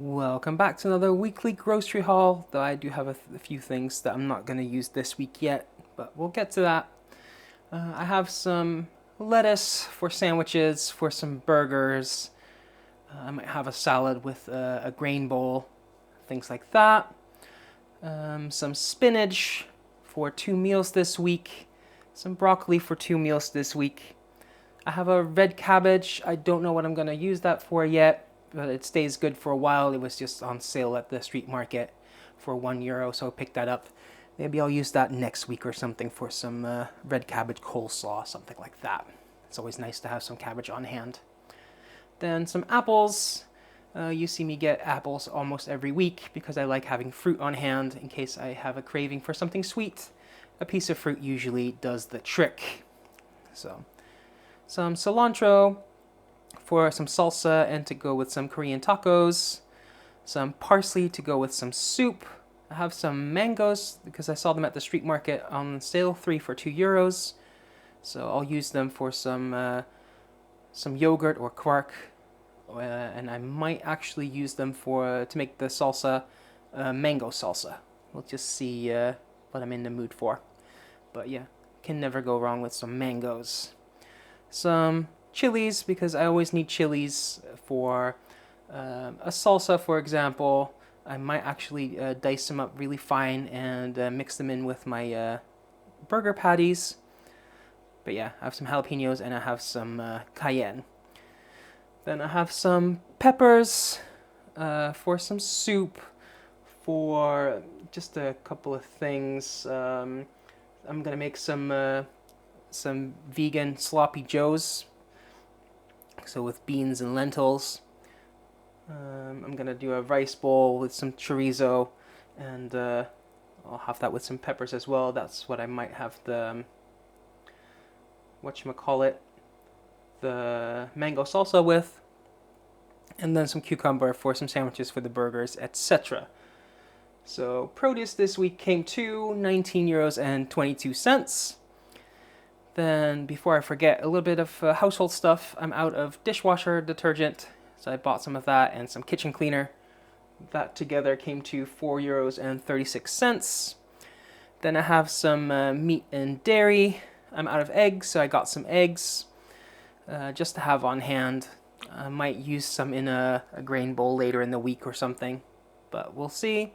Welcome back to another weekly grocery haul, though I do have a few things that I'm not going to use this week yet, but we'll get to that. I have some lettuce for sandwiches, for some burgers. I might have a salad with a grain bowl, things like that. Some spinach for 2 meals this week. Some broccoli for 2 meals this week. I have a red cabbage. I don't know what I'm going to use that for yet, but it stays good for a while. It was just on sale at the street market for €1, so I picked that up. Maybe I'll use that next week or something for some red cabbage coleslaw, something like that. It's always nice to have some cabbage on hand. Then some apples. You see me get apples almost every week because I like having fruit on hand in case I have a craving for something sweet. A piece of fruit usually does the trick. So, some cilantro for some salsa and to go with some Korean tacos. Some parsley to go with some soup. I have some mangoes because I saw them at the street market on sale, 3 for €2. So I'll use them for some yogurt or quark, and I might actually use them for to make the salsa, mango salsa. We'll just see what I'm in the mood for. But yeah, can never go wrong with some mangoes. Some chilies because I always need chilies for a salsa, for example. I might actually dice them up really fine and mix them in with my burger patties. But yeah, I have some jalapenos and I have some cayenne. Then I have some peppers for some soup, for just a couple of things. I'm gonna make some vegan sloppy joes, so with beans and lentils. I'm gonna do a rice bowl with some chorizo, and I'll have that with some peppers as well. That's what I might have the whatchamacallit, the mango salsa with, and then some cucumber for some sandwiches for the burgers, etc. So produce this week came to €19.22. Then, before I forget, a little bit of household stuff. I'm out of dishwasher detergent, so I bought some of that and some kitchen cleaner. That together came to €4.36. Then I have some meat and dairy. I'm out of eggs, so I got some eggs just to have on hand. I might use some in a grain bowl later in the week or something, but we'll see.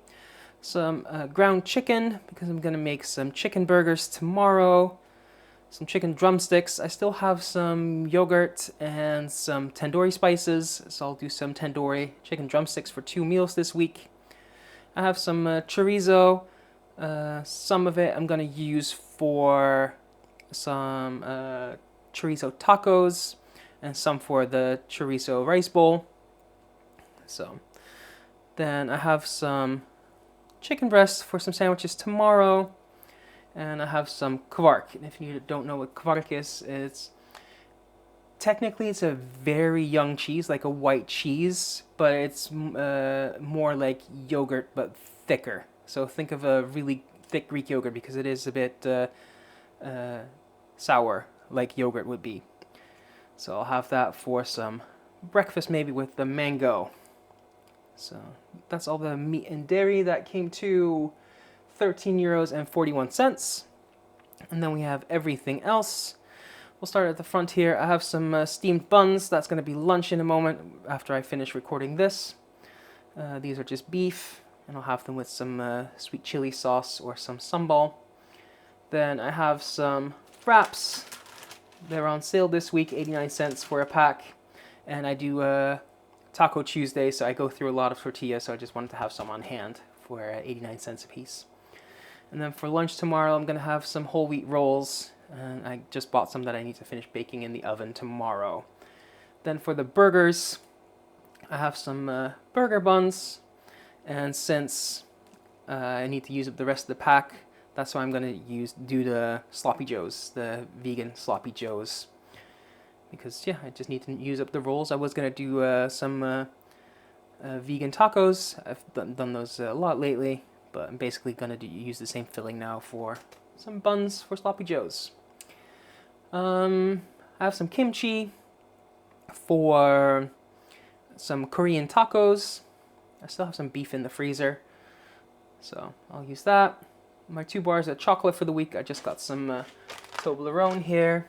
Some ground chicken because I'm gonna make some chicken burgers tomorrow. Some chicken drumsticks. I still have some yogurt and some tandoori spices, so I'll do some tandoori chicken drumsticks for 2 meals this week. I have some chorizo. Some of it I'm gonna use for some chorizo tacos, and some for the chorizo rice bowl. So then I have some chicken breasts for some sandwiches tomorrow. And I have some quark. And if you don't know what quark is, it's a very young cheese, like a white cheese, but it's more like yogurt but thicker. So think of a really thick Greek yogurt because it is a bit sour, like yogurt would be. So I'll have that for some breakfast, maybe with the mango. So that's all the meat and dairy that came to €13.41. And then we have everything else. We'll start at the front here. I have some steamed buns. That's going to be lunch in a moment after I finish recording this. These are just beef, and I'll have them with some sweet chili sauce or some sambal. Then I have some wraps. They're on sale this week, 89 cents for a pack. And I do Taco Tuesday, so I go through a lot of tortillas, so I just wanted to have some on hand for 89 cents a piece. And then for lunch tomorrow, I'm going to have some whole wheat rolls. And I just bought some that I need to finish baking in the oven tomorrow. Then for the burgers, I have some burger buns. And since I need to use up the rest of the pack, that's why I'm going to do the sloppy joes, the vegan sloppy joes. Because, yeah, I just need to use up the rolls. I was going to do some vegan tacos. I've done those a lot lately. But I'm basically going to use the same filling now for some buns for sloppy joes. I have some kimchi for some Korean tacos. I still have some beef in the freezer, so I'll use that. My 2 bars of chocolate for the week, I just got some Toblerone here.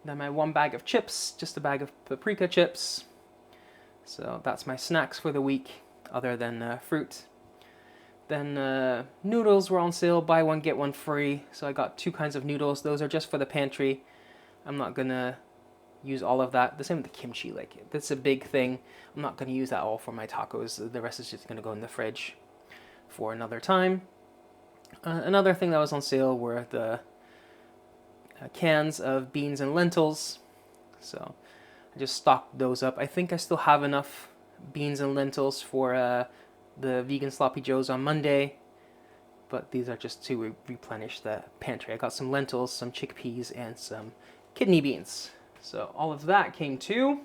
Then my 1 bag of chips, just a bag of paprika chips. So that's my snacks for the week, other than fruit. Then noodles were on sale, buy one get one free. So I got 2 kinds of noodles. Those are just for the pantry. I'm not gonna use all of that. The same with the kimchi, like that's a big thing. I'm not gonna use that all for my tacos. The rest is just gonna go in the fridge for another time. Another thing that was on sale were the cans of beans and lentils. So I just stocked those up. I think I still have enough beans and lentils for the vegan sloppy joes on Monday, but these are just to replenish the pantry. I got some lentils, some chickpeas, and some kidney beans. So all of that came to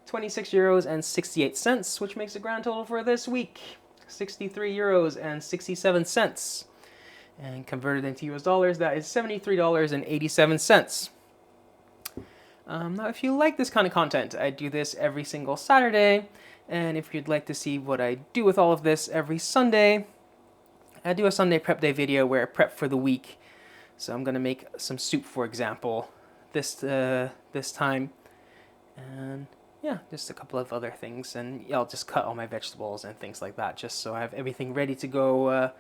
26 euros and 68 cents, which makes a grand total for this week 63 euros and 67 cents. And converted into US dollars, that is $73.87. Now, if you like this kind of content, I do this every single Saturday. And if you'd like to see what I do with all of this every Sunday, I do a Sunday prep day video where I prep for the week. So I'm going to make some soup, for example, this time. And yeah, just a couple of other things. And I'll just cut all my vegetables and things like that, just so I have everything ready to go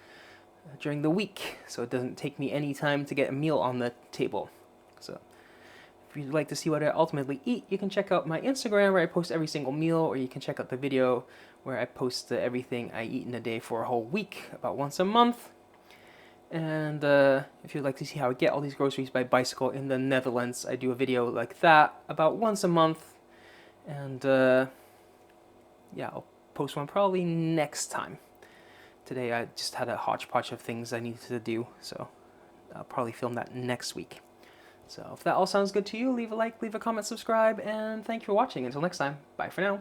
during the week, so it doesn't take me any time to get a meal on the table. So if you'd like to see what I ultimately eat, you can check out my Instagram where I post every single meal, or you can check out the video where I post everything I eat in a day for a whole week, about once a month. And if you'd like to see how I get all these groceries by bicycle in the Netherlands, I do a video like that about once a month. And yeah, I'll post one probably next time. Today I just had a hodgepodge of things I needed to do, so I'll probably film that next week. So if that all sounds good to you, leave a like, leave a comment, subscribe, and thank you for watching. Until next time, bye for now.